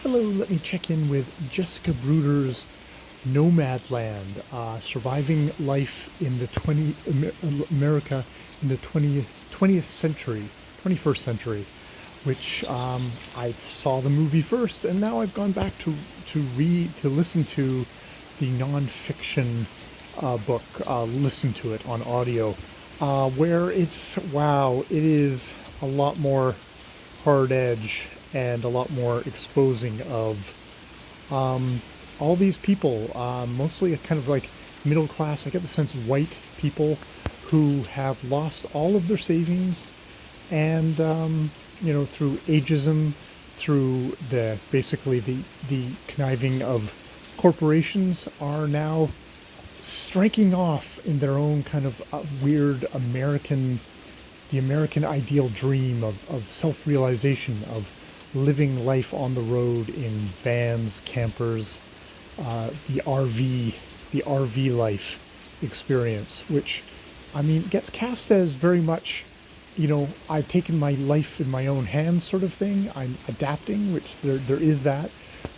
Hello, let me check in with Jessica Bruder's Nomadland, surviving life in the America in the 20th century, 21st century, which I saw the movie first, and now I've gone back to listen to the nonfiction book, listen to it on audio, where it is a lot more hard edge and a lot more exposing of all these people, mostly a kind of like middle class, I get the sense white people who have lost all of their savings and, through ageism, through basically the conniving of corporations, are now striking off in their own kind of weird the American ideal dream of self-realization, of living life on the road in vans, campers, the RV life experience, which, I mean, gets cast as very much, I've taken my life in my own hands sort of thing. I'm adapting, which there is that,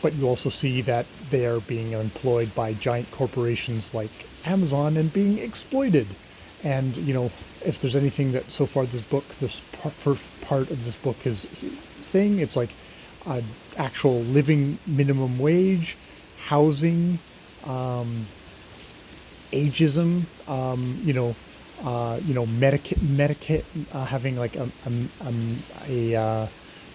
but you also see that they are being employed by giant corporations like Amazon and being exploited. And, if there's anything that so far this first part of this book is it's like actual living minimum wage, housing, ageism, Medicaid, having like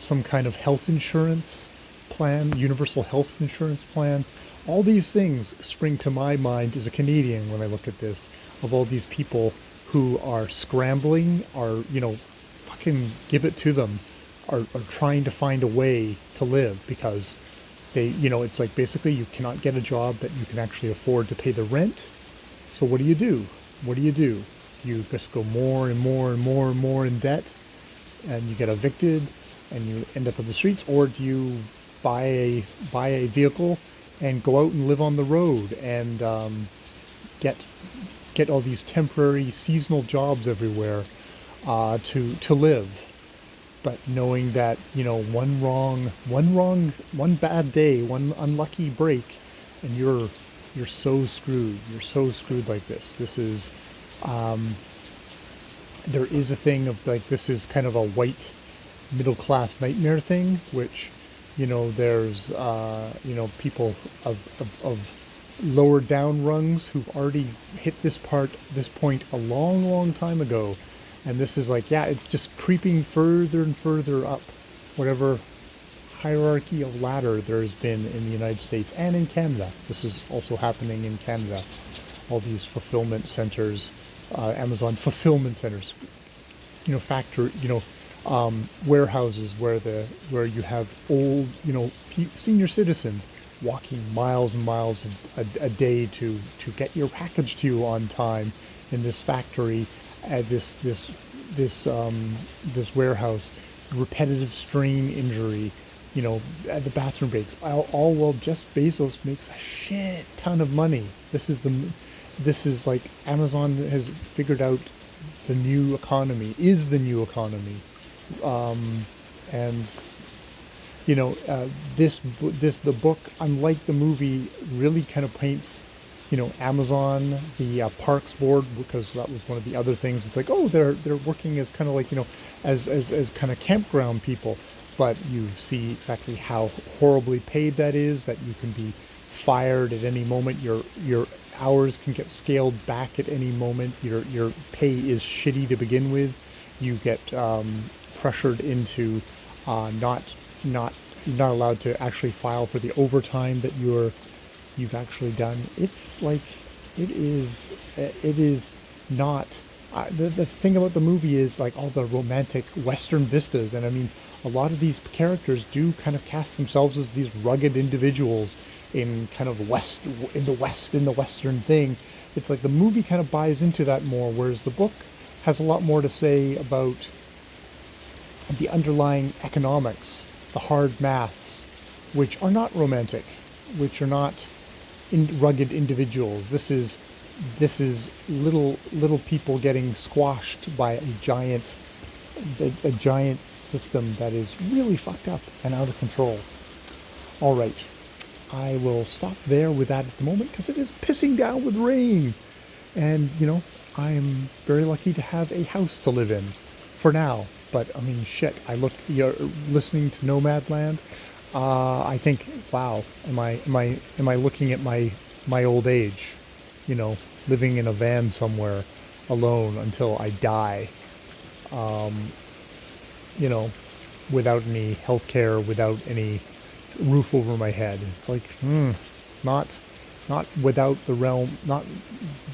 some kind of health insurance plan, universal health insurance plan. All these things spring to my mind as a Canadian when I look at this, of all these people who are scrambling, fucking give it to them, are trying to find a way to live because it's like basically you cannot get a job that you can actually afford to pay the rent. So what do you do? You just go more and more and more and more in debt, and you get evicted and you end up on the streets, or do you buy a vehicle and go out and live on the road and get all these temporary seasonal jobs everywhere to live, but knowing that one bad day, one unlucky break, and you're so screwed. You're so screwed like this. This is there is a thing of like, this is kind of a white middle class nightmare thing, which there's people of lower down rungs who've already hit this point a long time ago, and this is like, it's just creeping further and further up whatever hierarchy of ladder there's been in the United States and in Canada. This is also happening in Canada. All these fulfillment centers, Amazon fulfillment centers, factory, warehouses where you have old, senior citizens walking miles and miles a day to get your package to you on time in this factory, this warehouse, repetitive strain injury, at the bathroom breaks, all while Jeff Bezos makes a shit ton of money. This is like Amazon has figured out the new economy, and the book, unlike the movie, really kind of paints, Amazon, the Parks Board, because that was one of the other things. It's like, oh, they're working as kind of like, as kind of campground people, but you see exactly how horribly paid that is. That you can be fired at any moment. Your hours can get scaled back at any moment. Your pay is shitty to begin with. You get pressured into not allowed to actually file for the overtime that you've actually done. It's like, it is not. The thing about the movie is like all the romantic Western vistas, and I mean, a lot of these characters do kind of cast themselves as these rugged individuals in kind of in the Western thing. It's like the movie kind of buys into that more, whereas the book has a lot more to say about the underlying economics, the hard maths, which are not romantic, which are not rugged individuals. This is little people getting squashed by a giant system that is really fucked up and out of control. All right, I will stop there with that at the moment because it is pissing down with rain. And, you know, I'm very lucky to have a house to live in for now. But, I mean, shit, you're listening to Nomadland. I think, wow, am I looking at my old age? You know, living in a van somewhere alone until I die. You know, without any health care, without any roof over my head. It's like, not not without the realm, not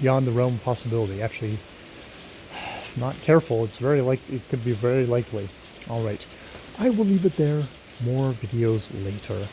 beyond the realm of possibility. Actually, if not careful, it could be very likely. All right, I will leave it there. More videos later.